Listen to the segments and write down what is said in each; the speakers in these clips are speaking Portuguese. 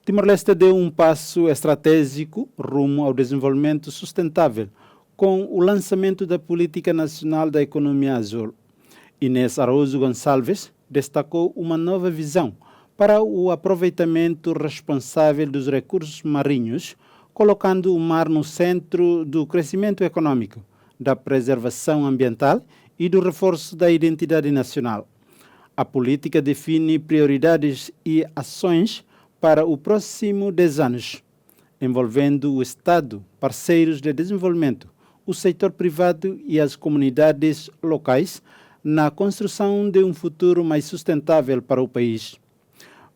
Timor-Leste deu um passo estratégico rumo ao desenvolvimento sustentável com o lançamento da Política Nacional da Economia Azul. Inês Araújo Gonçalves destacou uma nova visão para o aproveitamento responsável dos recursos marinhos, colocando o mar no centro do crescimento econômico, da preservação ambiental e do reforço da identidade nacional. A política define prioridades e ações para o próximo 10 anos, envolvendo o Estado, parceiros de desenvolvimento, o setor privado e as comunidades locais na construção de um futuro mais sustentável para o país.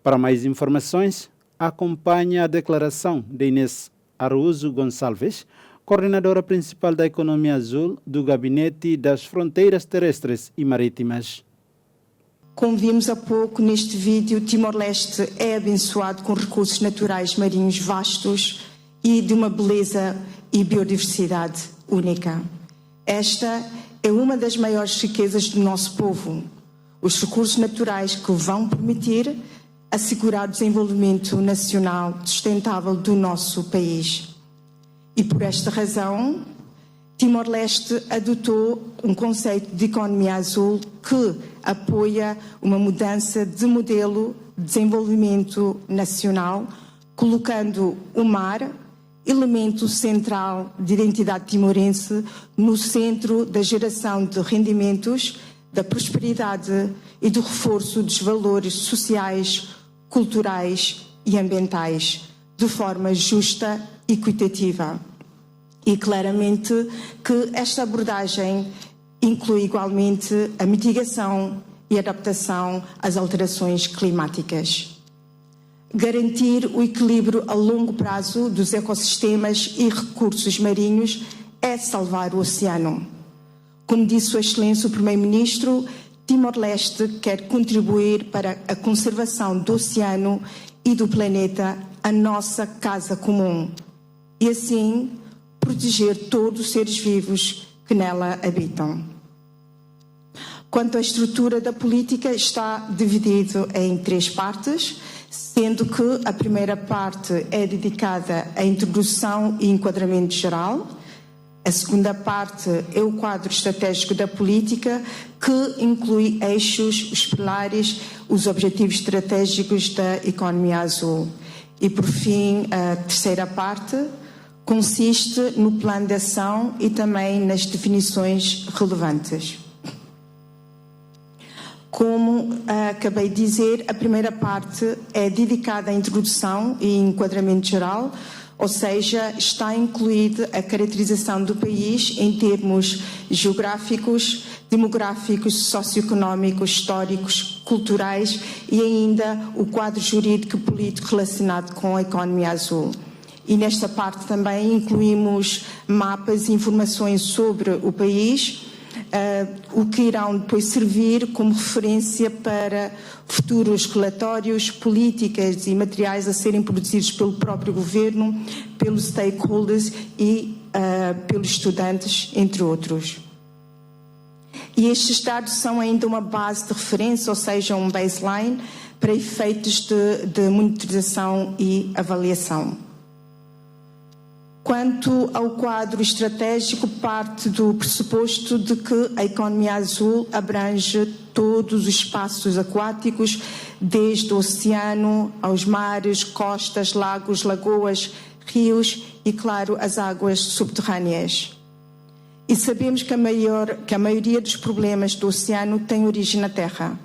Para mais informações, acompanhe a declaração de Inês Araújo Gonçalves, coordenadora principal da Economia Azul do Gabinete das Fronteiras Terrestres e Marítimas. Como vimos há pouco neste vídeo, Timor-Leste é abençoado com recursos naturais marinhos vastos e de uma beleza e biodiversidade única. Esta é uma das maiores riquezas do nosso povo, os recursos naturais que vão permitir assegurar o desenvolvimento nacional sustentável do nosso país. E por esta razão, Timor-Leste adotou um conceito de economia azul que apoia uma mudança de modelo de desenvolvimento nacional, colocando o mar, elemento central de identidade timorense, no centro da geração de rendimentos, da prosperidade e do reforço dos valores sociais, culturais e ambientais, de forma justa e equitativa. E claramente que esta abordagem inclui igualmente a mitigação e adaptação às alterações climáticas. Garantir o equilíbrio a longo prazo dos ecossistemas e recursos marinhos é salvar o oceano. Como disse Sua Excelência o Primeiro-Ministro, Timor-Leste quer contribuir para a conservação do oceano e do planeta, a nossa casa comum, e assim proteger todos os seres vivos que nela habitam. Quanto à estrutura da política, está dividido em 3 partes, sendo que a primeira parte é dedicada à introdução e enquadramento geral. A segunda parte é o quadro estratégico da política, que inclui eixos, os pilares, os objetivos estratégicos da economia azul. E, por fim, a terceira parte consiste no plano de ação e também nas definições relevantes. Como acabei de dizer, a primeira parte é dedicada à introdução e enquadramento geral, ou seja, está incluída a caracterização do país em termos geográficos, demográficos, socioeconómicos, históricos, culturais e ainda o quadro jurídico e político relacionado com a economia azul. E nesta parte também incluímos mapas e informações sobre o país, o que irão depois servir como referência para futuros relatórios, políticas e materiais a serem produzidos pelo próprio governo, pelos stakeholders e pelos estudantes, entre outros. E estes dados são ainda uma base de referência, ou seja, um baseline para efeitos de monitorização e avaliação. Quanto ao quadro estratégico, parte do pressuposto de que a economia azul abrange todos os espaços aquáticos, desde o oceano aos mares, costas, lagos, lagoas, rios e, claro, as águas subterrâneas. E sabemos que a maioria dos problemas do oceano tem origem na terra,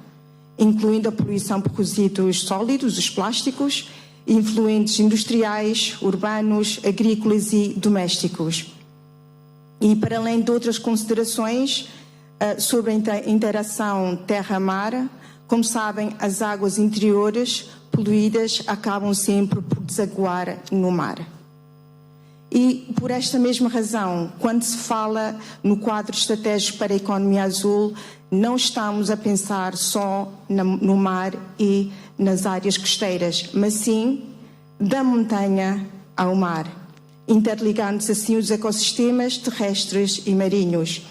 incluindo a poluição por resíduos sólidos, os plásticos, influentes industriais, urbanos, agrícolas e domésticos. E para além de outras considerações sobre a interação terra-mar, como sabem, as águas interiores poluídas acabam sempre por desaguar no mar. E por esta mesma razão, quando se fala no quadro estratégico para a economia azul, não estamos a pensar só no mar e nas áreas costeiras, mas sim da montanha ao mar, interligando-se assim os ecossistemas terrestres e marinhos.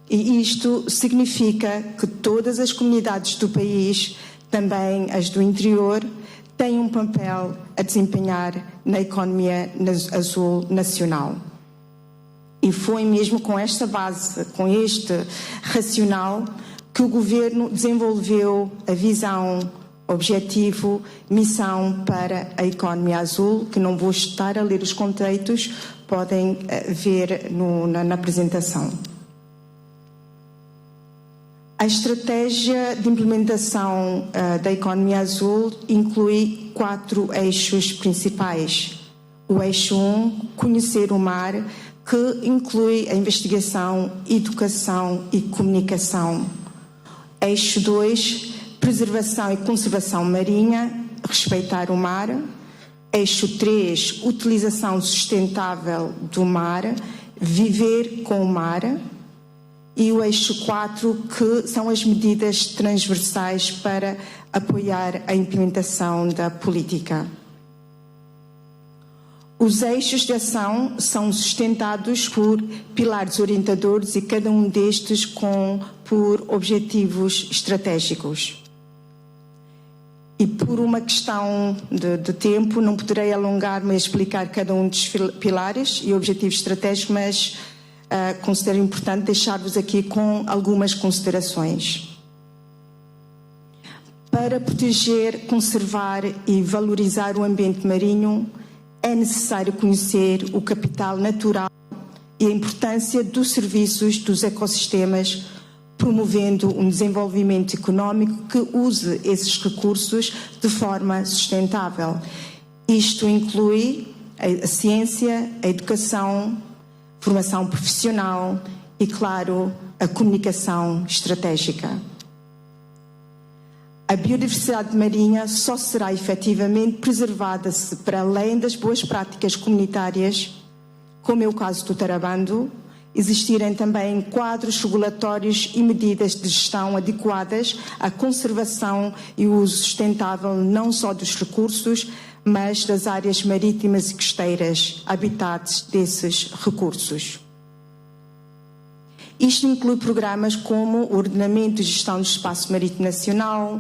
E isto significa que todas as comunidades do país, também as do interior, tem um papel a desempenhar na economia azul nacional. E foi mesmo com esta base, com este racional, que o Governo desenvolveu a visão, objetivo, missão para a economia azul, que não vou estar a ler os conceitos, podem ver na apresentação. A estratégia de implementação da economia azul inclui 4 eixos principais. O eixo 1, conhecer o mar, que inclui a investigação, educação e comunicação. Eixo 2, preservação e conservação marinha, respeitar o mar. Eixo 3, utilização sustentável do mar, viver com o mar. E o eixo 4, que são as medidas transversais para apoiar a implementação da política. Os eixos de ação são sustentados por pilares orientadores e cada um destes por objetivos estratégicos. E por uma questão de tempo, não poderei alongar-me a explicar cada um dos pilares e objetivos estratégicos, mas considero importante deixar-vos aqui com algumas considerações. Para proteger, conservar e valorizar o ambiente marinho, é necessário conhecer o capital natural e a importância dos serviços dos ecossistemas, promovendo um desenvolvimento económico que use esses recursos de forma sustentável. Isto inclui a ciência, a educação, formação profissional e, claro, a comunicação estratégica. A biodiversidade marinha só será efetivamente preservada se, para além das boas práticas comunitárias, como é o caso do Tarabando, existirem também quadros regulatórios e medidas de gestão adequadas à conservação e uso sustentável não só dos recursos, mas das áreas marítimas e costeiras, habitats desses recursos. Isto inclui programas como o ordenamento e gestão do espaço marítimo nacional,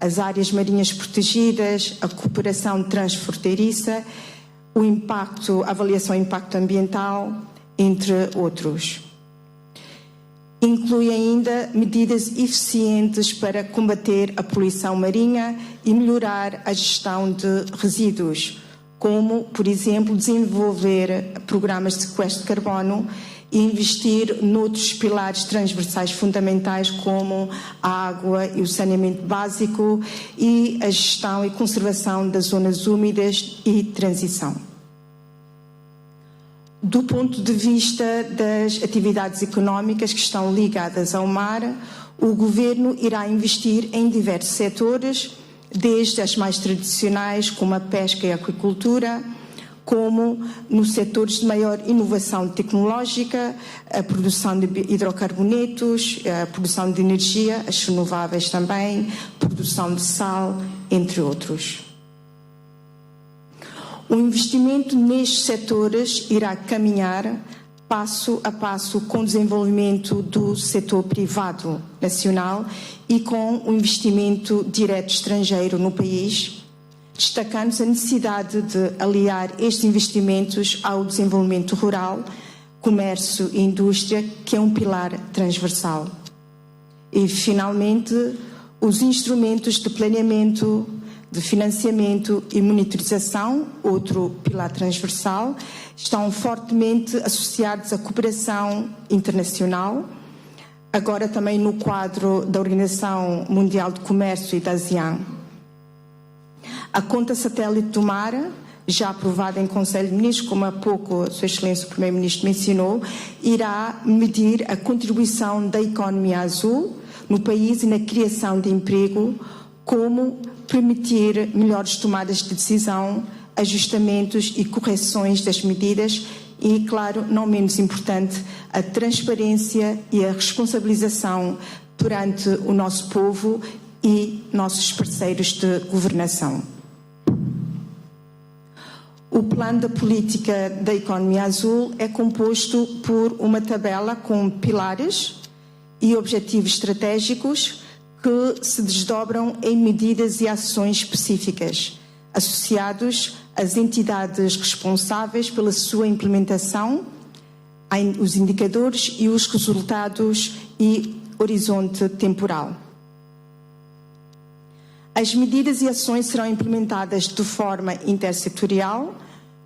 as áreas marinhas protegidas, a cooperação transfronteiriça, a avaliação do impacto ambiental, entre outros. Inclui ainda medidas eficientes para combater a poluição marinha e melhorar a gestão de resíduos, como, por exemplo, desenvolver programas de sequestro de carbono e investir noutros pilares transversais fundamentais como a água e o saneamento básico e a gestão e conservação das zonas úmidas e transição. Do ponto de vista das atividades económicas que estão ligadas ao mar, o Governo irá investir em diversos setores, desde as mais tradicionais, como a pesca e a aquicultura, como nos setores de maior inovação tecnológica, a produção de hidrocarbonetos, a produção de energia, as renováveis também, produção de sal, entre outros. O investimento nestes setores irá caminhar passo a passo com o desenvolvimento do setor privado nacional e com o investimento direto estrangeiro no país, destacando-se a necessidade de aliar estes investimentos ao desenvolvimento rural, comércio e indústria, que é um pilar transversal. E, finalmente, os instrumentos de planeamento, de financiamento e monitorização, outro pilar transversal, estão fortemente associados à cooperação internacional, agora também no quadro da Organização Mundial de Comércio e da ASEAN. A conta satélite do mar, já aprovada em Conselho de Ministros, como há pouco a Sua Excelência o Primeiro-Ministro mencionou, irá medir a contribuição da economia azul no país e na criação de emprego, como permitir melhores tomadas de decisão, ajustamentos e correções das medidas e, claro, não menos importante, a transparência e a responsabilização perante o nosso povo e nossos parceiros de governação. O plano da política da economia azul é composto por uma tabela com pilares e objetivos estratégicos que se desdobram em medidas e ações específicas, associados às entidades responsáveis pela sua implementação, os indicadores e os resultados e horizonte temporal. As medidas e ações serão implementadas de forma intersetorial,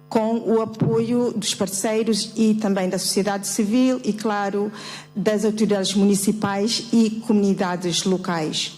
com o apoio dos parceiros e também da sociedade civil e, claro, das autoridades municipais e comunidades locais.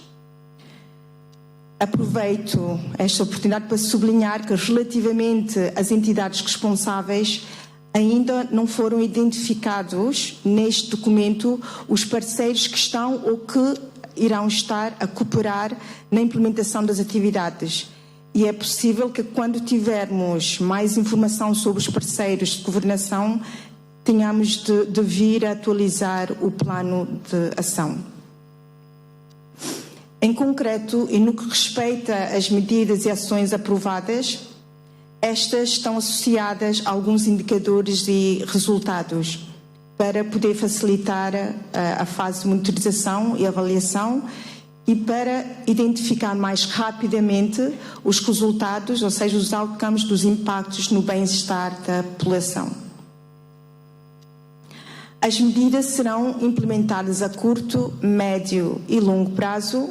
Aproveito esta oportunidade para sublinhar que, relativamente às entidades responsáveis, ainda não foram identificados neste documento os parceiros que estão ou que irão estar a cooperar na implementação das atividades. E é possível que, quando tivermos mais informação sobre os parceiros de governação, tenhamos de vir a atualizar o plano de ação. Em concreto, e no que respeita às medidas e ações aprovadas, estas estão associadas a alguns indicadores e resultados para poder facilitar a fase de monitorização e avaliação e para identificar mais rapidamente os resultados, ou seja, os outcomes dos impactos no bem-estar da população. As medidas serão implementadas a curto, médio e longo prazo,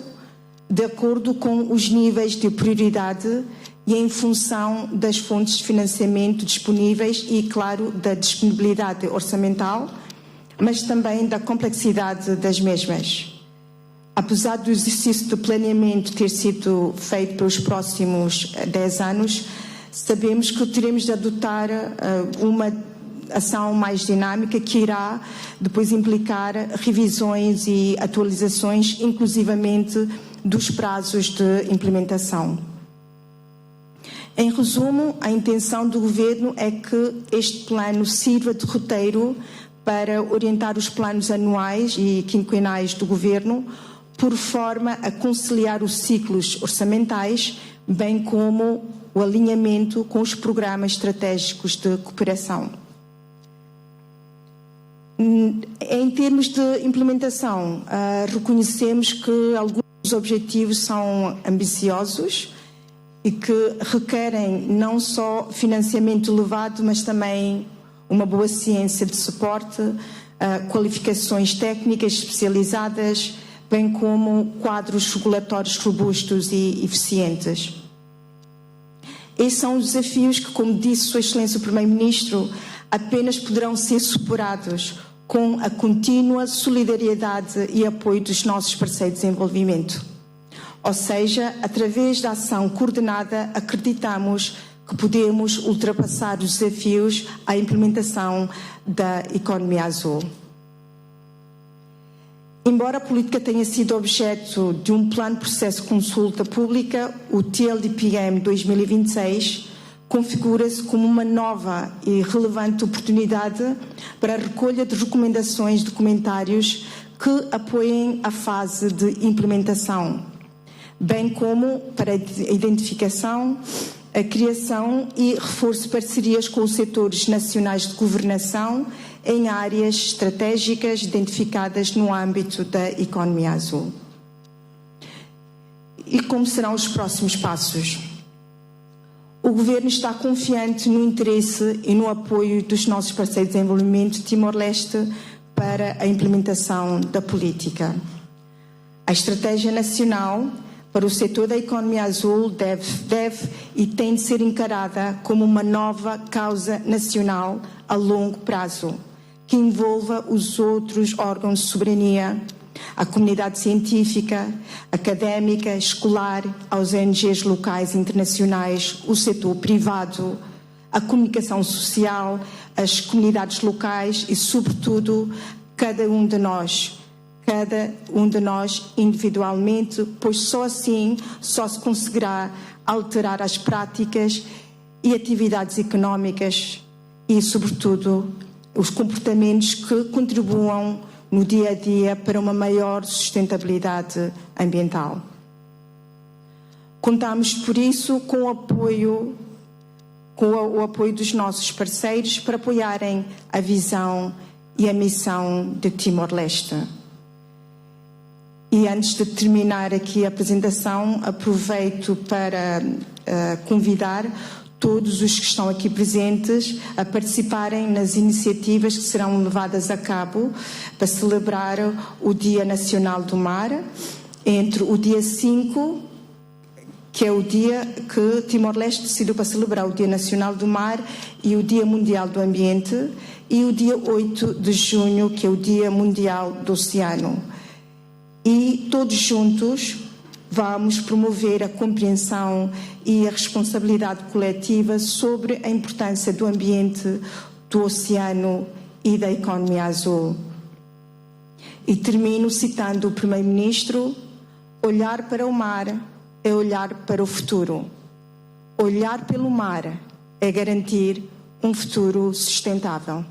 de acordo com os níveis de prioridade e em função das fontes de financiamento disponíveis e, claro, da disponibilidade orçamental, mas também da complexidade das mesmas. Apesar do exercício de planeamento ter sido feito pelos próximos 10 anos, sabemos que teremos de adotar uma ação mais dinâmica que irá depois implicar revisões e atualizações, inclusivamente dos prazos de implementação. Em resumo, a intenção do Governo é que este plano sirva de roteiro para orientar os planos anuais e quinquenais do Governo, por forma a conciliar os ciclos orçamentais, bem como o alinhamento com os programas estratégicos de cooperação. Em termos de implementação, reconhecemos que alguns objetivos são ambiciosos e que requerem não só financiamento elevado, mas também uma boa ciência de suporte, qualificações técnicas especializadas, bem como quadros regulatórios robustos e eficientes. Esses são os desafios que, como disse Sua Excelência o Primeiro-Ministro, apenas poderão ser superados com a contínua solidariedade e apoio dos nossos parceiros de desenvolvimento. Ou seja, através da ação coordenada, acreditamos que podemos ultrapassar os desafios à implementação da economia azul. Embora a política tenha sido objeto de um plano de processo de consulta pública, o TLDPM 2026 configura-se como uma nova e relevante oportunidade para a recolha de recomendações de comentários que apoiem a fase de implementação, bem como para a identificação, a criação e reforço de parcerias com os setores nacionais de governação em áreas estratégicas identificadas no âmbito da economia azul. E como serão os próximos passos? O Governo está confiante no interesse e no apoio dos nossos parceiros de desenvolvimento de Timor-Leste para a implementação da política. A estratégia nacional para o setor da economia azul deve e tem de ser encarada como uma nova causa nacional a longo prazo, que envolva os outros órgãos de soberania, a comunidade científica, académica, escolar, aos ONGs locais e internacionais, o setor privado, a comunicação social, as comunidades locais e, sobretudo, cada um de nós individualmente, pois só assim se conseguirá alterar as práticas e atividades económicas e, sobretudo, os comportamentos que contribuam no dia a dia para uma maior sustentabilidade ambiental. Contamos, por isso, com o apoio dos nossos parceiros para apoiarem a visão e a missão de Timor-Leste. E antes de terminar aqui a apresentação, aproveito para convidar todos os que estão aqui presentes a participarem nas iniciativas que serão levadas a cabo para celebrar o Dia Nacional do Mar, entre o dia 5, que é o dia que Timor-Leste decidiu para celebrar o Dia Nacional do Mar, e o Dia Mundial do Ambiente, e o dia 8 de junho, que é o Dia Mundial do Oceano. E todos juntos vamos promover a compreensão e a responsabilidade coletiva sobre a importância do ambiente, do oceano e da economia azul. E termino citando o Primeiro-Ministro: olhar para o mar é olhar para o futuro. Olhar pelo mar é garantir um futuro sustentável.